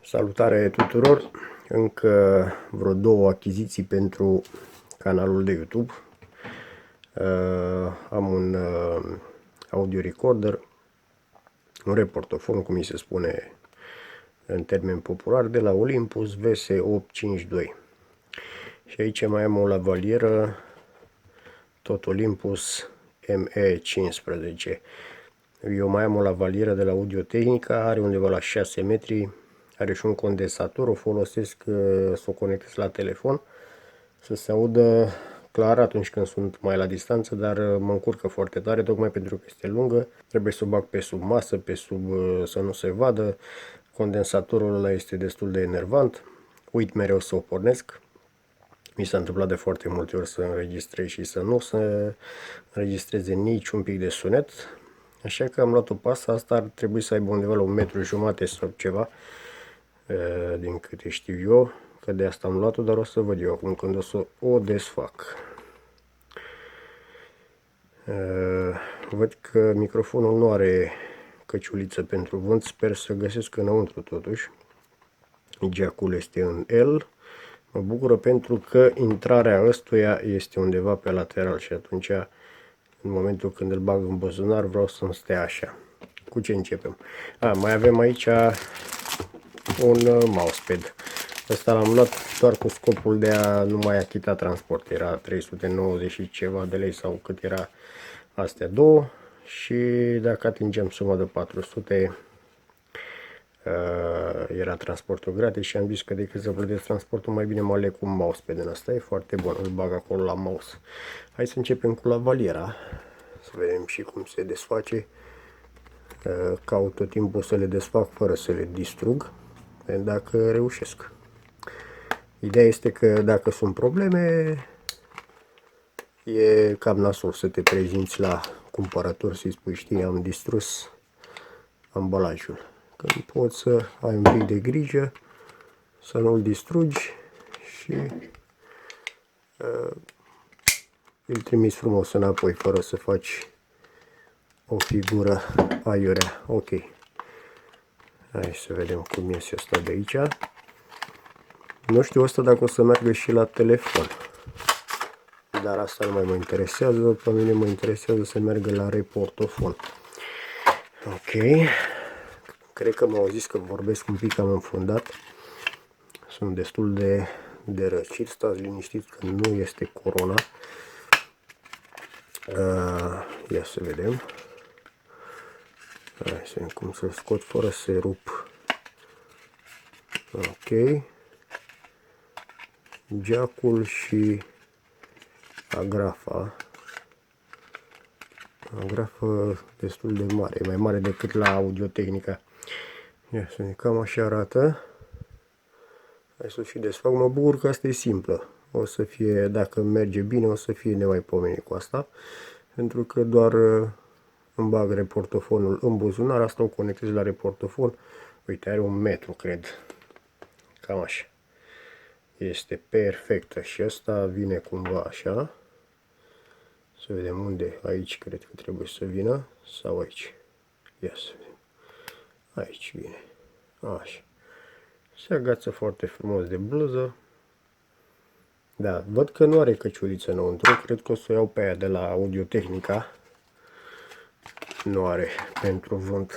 Salutare tuturor! Încă vreo două achiziții pentru canalul de YouTube. Am un audio recorder, un reportofon, cum mi se spune în termeni populari, de la Olympus VS852. Și aici mai am o lavalieră, tot Olympus ME15. Eu mai am o lavalieră de la Audio Technica, are undeva la 6 metri. Are și un condensator, o folosesc să o conectez la telefon, să se audă clar atunci când sunt mai la distanță, dar mă încurcă foarte tare, tocmai pentru că este lungă. Trebuie să o bag pe sub masă, pe sub să nu se vadă. Condensatorul ăla este destul de enervant. Uit mereu să o pornesc. Mi s-a întâmplat de foarte multe ori să înregistrez și să nu se înregistreze niciun pic de sunet. Așa că am luat-o pe asta ar trebui să aibă undeva la 1,5 m sau ceva, din câte știu eu, că de asta am luat-o, dar o să văd eu acum când o să o desfac. Văd că microfonul nu are căciuliță pentru vânt, sper să găsesc înăuntru totuși. Jack-ul este în L. Mă bucură pentru că intrarea ăstuia este undeva pe lateral și atunci, în momentul când îl bag în buzunar, vreau să-mi stea așa. Cu ce începem? Mai avem aici un mousepad. Ăsta l-am luat doar cu scopul de a nu mai achita transport. Era 390 și ceva de lei sau cât era astea două. Și dacă atingem suma de 400, era transportul gratis și am zis că decât să plătesc transportul, mai bine mă aleg cu un mousepad în asta. E foarte bun, îl bag acolo la mouse. Hai să începem cu lavaliera. Să vedem și cum se desface. Caut tot timpul să le desfac fără să le distrug, dacă reușesc. Ideea este că dacă sunt probleme, e cam nasol să te prezinți la cumpărător să-i spui, știi, am distrus ambalajul. Când poți să ai un pic de grijă, să nu-l distrugi și îl trimiți frumos înapoi, fără să faci o figură aiurea. Ok. Hai să vedem cum iese asta de aici. Nu știu asta dacă o să meargă și la telefon. Dar asta nu mai mă interesează. Pe mine mă interesează să meargă la reportofon. Ok. Cred că m-au zis că vorbesc un pic cam înfundat. Sunt destul de răcit. Stați liniștiți că nu este corona. Ia să vedem. Hai să vedem cum să-l scot fără să rup. Ok. Jack-ul și agrafa. Agrafă destul de mare, mai mare decât la Audio Technica. Ia să vedem, cam așa arată. Hai să și desfac. Mă bucur că asta e simplă. O să fie, dacă merge bine, o să fie nemaipomenit cu asta. Pentru că doar îmi bag reportofonul în buzunar, asta o conectez la reportofon. Uite, are 1 metru, cred. Cam așa. Este perfectă și asta vine cumva așa. Să vedem unde. Aici cred că trebuie să vină. Sau aici. Ia să vedem. Aici vine. Așa. Se agață foarte frumos de bluză. Da, văd că nu are căciuliță înăuntru. Cred că o să o iau pe aia de la Audio Technica. Nu are pentru vânt.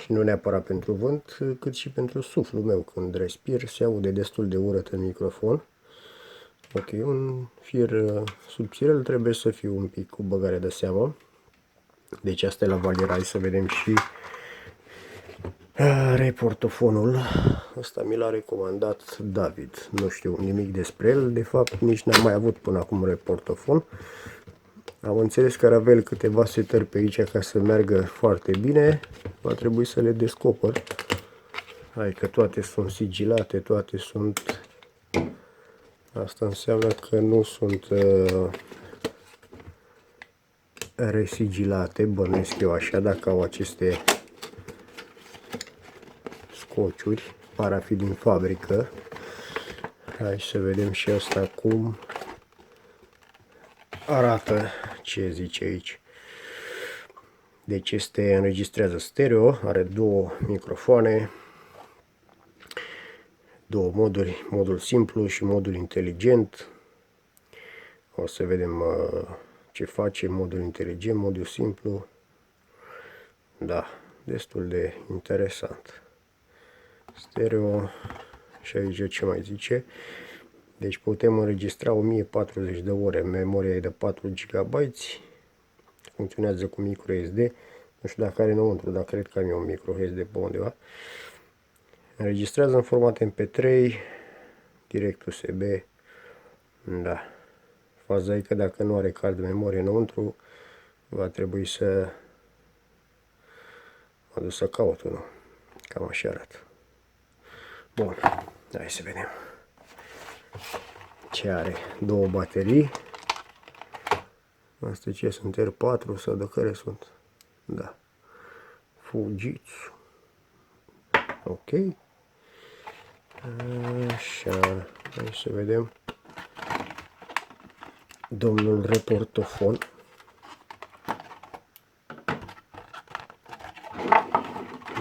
Și nu neapărat pentru vânt, cât și pentru suflul meu. Când respir, se aude destul de urât în microfon. Ok, un fir subțirel trebuie să fie un pic cu băgare de seamă. Deci asta e lavaliera. Hai să vedem și reportofonul. Asta mi l-a recomandat David. Nu știu nimic despre el. De fapt, nici n-am mai avut până acum reportofon. Am înțeles că avea el câteva setări pe aici ca să meargă foarte bine. Va trebui să le descoper. Hai că toate sunt sigilate, toate sunt... Asta înseamnă că nu sunt resigilate, bănuiesc eu așa, dacă au aceste scociuri, par a fi din fabrică. Hai să vedem și asta cum arată, ce zice aici. Deci înregistrează stereo, are două microfoane, două moduri, modul simplu și modul inteligent. O să vedem ce face modul inteligent, modul simplu. Da, destul de interesant. Stereo. Și aici ce mai zice? Deci putem înregistra 1040 de ore. Memoria e de 4 GB. Funcționează cu microSD. Nu știu dacă are înăuntru, dar cred că am eu un microSD pe undeva. Înregistrează în format MP3, direct USB. Da. Faza e că dacă nu are card de memorie înăuntru, va trebui să mă duc să caut unul. Cam așa arată. Bun, hai să vedem ce are. Două baterii. Astea ce sunt? R4 sau de care sunt? Da. Fujitsu. Ok. Așa. Hai să vedem. Domnul reportofon.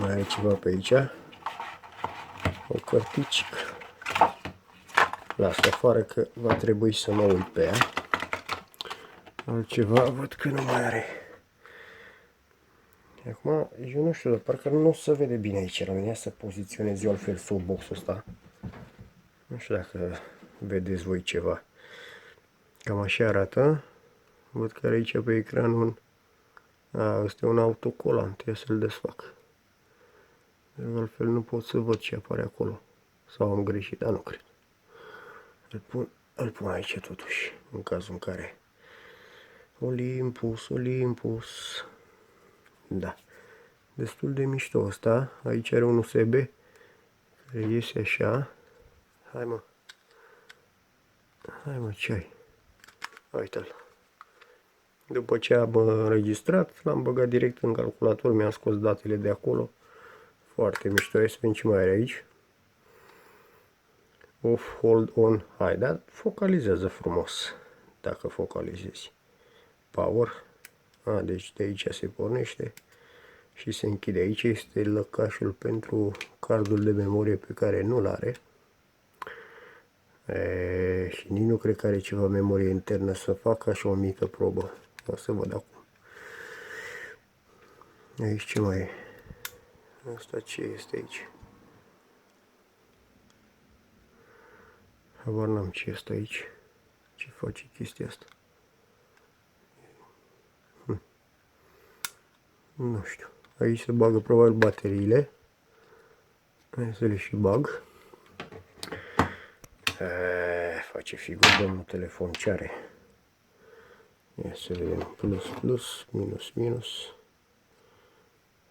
Mai are ceva pe aici. O cărticică. Las afară că va trebui să mă uit pe ea. Altceva văd că nu mai are. Acum, eu nu știu, dar parcă nu se vede bine aici la mine să poziționez eu altfel sub boxul ăsta. Nu știu dacă vedeți voi ceva. Cam așa arată. Văd că are aici pe ecran un... Ăsta e un autocolant, trebuie să-l desfac. Altfel nu pot să văd ce apare acolo. Sau am greșit, dar nu cred. Îl pun aici totuși, în cazul în care... Olympus. Da. Destul de mișto ăsta. Aici are un USB care iese așa. Hai mă, ce ai? Uite-l. După ce am înregistrat, l-am băgat direct în calculator, mi-am scos datele de acolo. Foarte mișto. Să vedem ce mai are aici. Off, hold on, hai, dar focalizează frumos. Dacă focalizezi. Power. Deci de aici se pornește și se închide. Aici este lăcașul pentru cardul de memorie pe care nu-l are. Și nici nu cred că are ceva memorie internă. Să fac așa o mică probă. O să văd acum. Aici ce mai e? Asta ce este aici? Habar n-am ce este aici. Ce face chestia asta? Nu știu. Aici se bagă probabil bateriile. Hai să le și bag. Face figur domnul telefon, ce are? Ia să vedem. Plus, minus.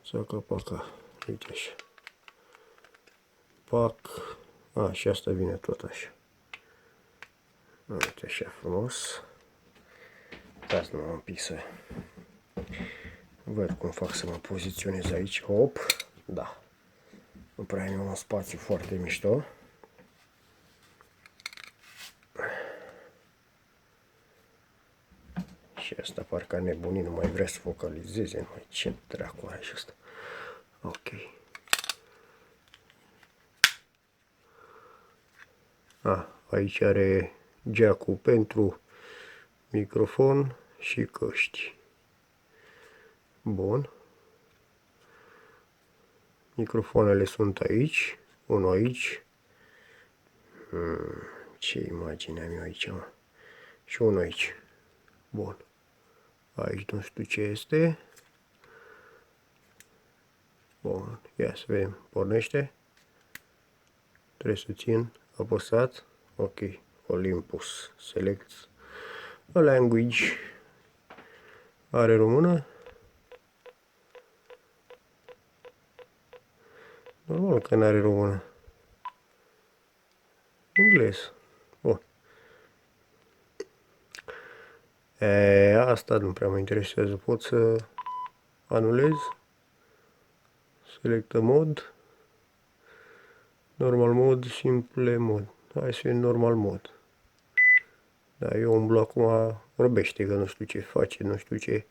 Saca, paca. Uite așa. Pac. Și asta vine tot așa. Uite așa frumos. Dați numai un pic să văd cum fac să mă poziționez aici. Hop. Da. Nu prea am un spațiu foarte mișto. Și asta parcă a nebunit, nu mai vrea să focalizeze. Mai ce dracu are și asta. Ok. Aici are jack-ul pentru microfon și căști. Bun. Microfoanele sunt aici. Unul aici. Ce imagine am eu aici, mă? Și unul aici. Bun. Aici nu știu ce este. Bun. Ia să vedem. Pornește. Trebuie să țin apăsat. Ok. Olympus. Select a language. Are română? Normal că n-are română. Englez. Bun. Asta nu prea mă interesează. Pot să anulez. Select mod. Normal mod, simple mod. Hai să vedem normal mod. Da, eu umblu acum, vorbește că nu știu ce face, nu știu ce.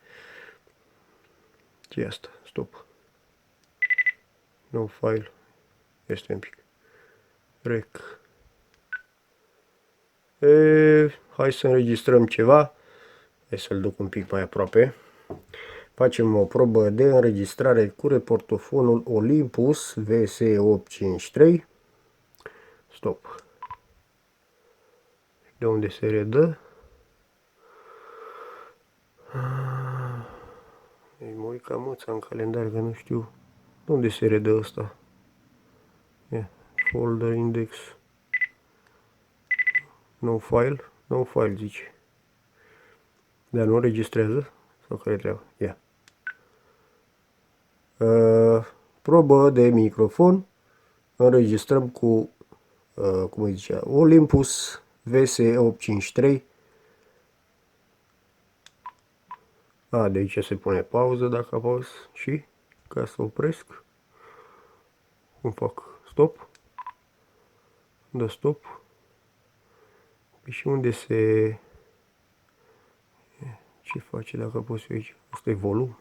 Ce e asta? Stop. No file. Este un pic. Rec. Hai să înregistrăm ceva. Hai să-l duc un pic mai aproape. Facem o probă de înregistrare cu reportofonul Olympus VS853. Stop. De unde se redă? Mă uit ca măța în calendar, că nu știu de unde se redă ăsta. Folder index. No file. No file zice. Dar nu înregistrează? Sau care treaba? Ia. Probă de microfon. Înregistrăm cu, cum îi zicea, Olympus VS853. De aici se pune pauză dacă apăs și ca să opresc. Cum fac? Stop. Da, stop. Și unde se... Ce face dacă apăs eu aici? Asta e volum.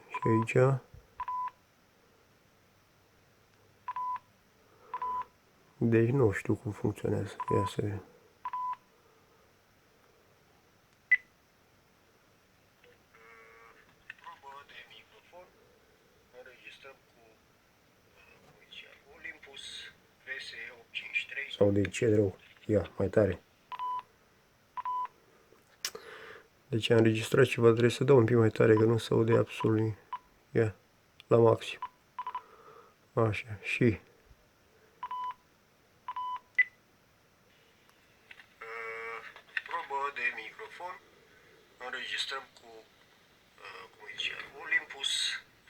Și aici... Deci nu știu cum funcționează. Ia să vedem. Probă de microfon. Înregistrăm cu Olympus VS853. Sau de ce rău? Ia, mai tare. Deci am înregistrat ceva, trebuie să dau un pic mai tare, că nu se aude absolut nimic. Ia, la maxim. Așa, și... Probă de microfon. Înregistrăm cu, cum îi zicea, Olympus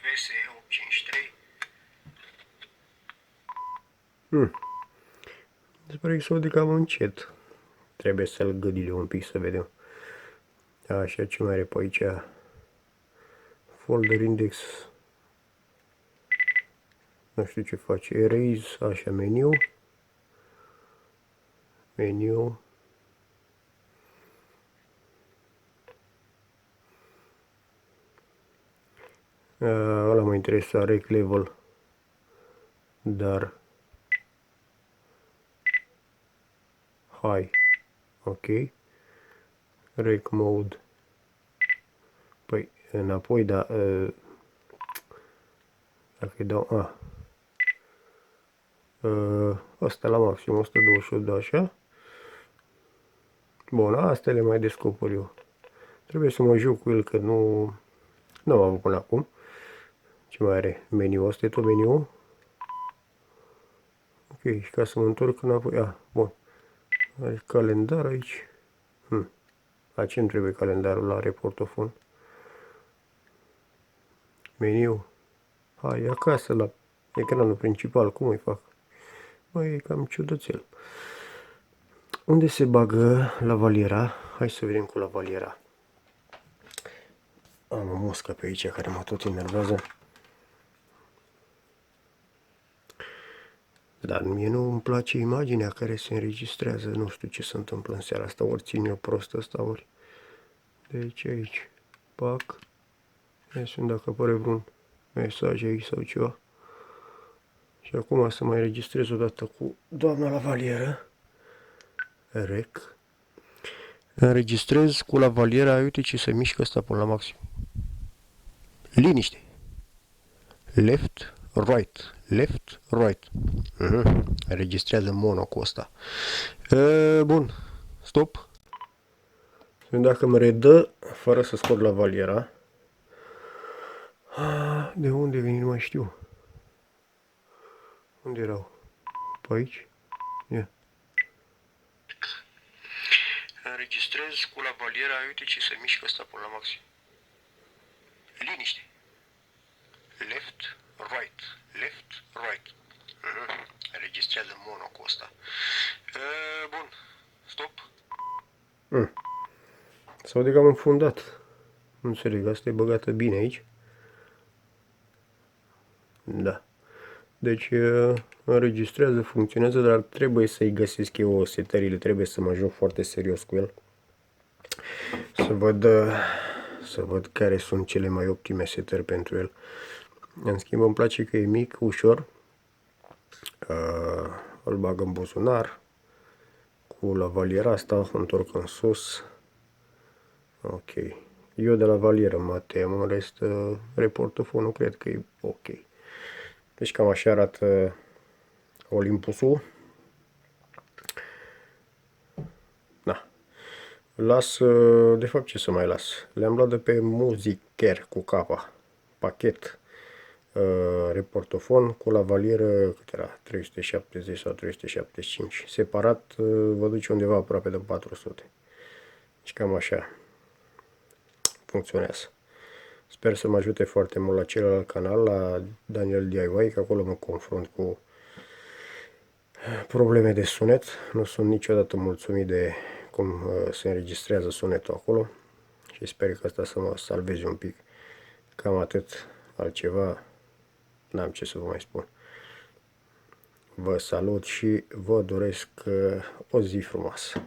VS853. Se pare că se aude cam încet. Trebuie să-l gâdile un pic să vedem. Așa, ce mai are pe aici? Folder index. Nu știu ce face. Erase, așa, meniu. Meniu. Ăla mă interesa, rec level. Dar high. Ok. Rec mode. Păi, înapoi, dar dacă îi dau, asta la maxim, 128 de așa. Bun, astea le mai descoper eu. Trebuie să mă joc cu el, că nu am avut până acum. Ce mai are? Meniu, asta e tot meniu. Ok, și ca să mă întorc înapoi, bun. Are calendar aici. La ce îmi trebuie calendarul la reportofon? Meniu. Hai, acasă la ecranul principal, cum îi fac? Băi, e cam ciudățel. Unde se bagă lavaliera? Hai să vedem cu lavaliera. Am o moscă pe aici care mă tot enervează. Dar mie nu îmi place imaginea care se înregistrează. Nu știu ce se întâmplă în seara asta. Ori țin eu prost ăsta, ori... Deci aici. Pac. Hai să dacă apare vreun mesaj aici sau ceva. Și acum să mai înregistrez odată cu doamna lavalieră. Rec. Înregistrez cu lavaliera. Uite ce se mișcă asta până la maxim. Liniște. Left, right. Left, right. Înregistrează mono cu asta. Bun. Stop. Dacă mă redă, fără să scot lavaliera. De unde vine? Nu mai știu. Unde erau? Pe aici? Ia. Înregistrez cu lavaliera. Uite ce se mișcă asta până la maxim. Liniște. Left, right. Left, right. Înregistrează mono cu asta. Bun. Stop. Sau de cam înfundat. Nu înțeleg. Asta e băgată bine aici. Da. Deci înregistrează, funcționează, dar trebuie să-i găsesc eu setările. Trebuie să mă joc foarte serios cu el. Să văd care sunt cele mai optime setări pentru el. În schimb, îmi place că e mic, ușor. îl bag în buzunar cu lavaliera asta, întorc în sus. Ok. Eu de lavalieră mă tem, în rest reportofonul cred că e ok. Deci cam așa arată Olympusul. Da. Las, de fapt ce să mai las? Le-am luat de pe Musicare cu capa. Pachet. Reportofon cu lavalieră, cât era? 370 sau 375. Separat vă duce undeva aproape de 400. Deci cam așa funcționează. Sper să mă ajute foarte mult la celălalt canal, la Daniel DIY, că acolo mă confrunt cu probleme de sunet. Nu sunt niciodată mulțumit de cum se înregistrează sunetul acolo și sper că asta să mă salveze un pic. Cam atât, altceva n-am ce să vă mai spun. Vă salut și vă doresc o zi frumoasă.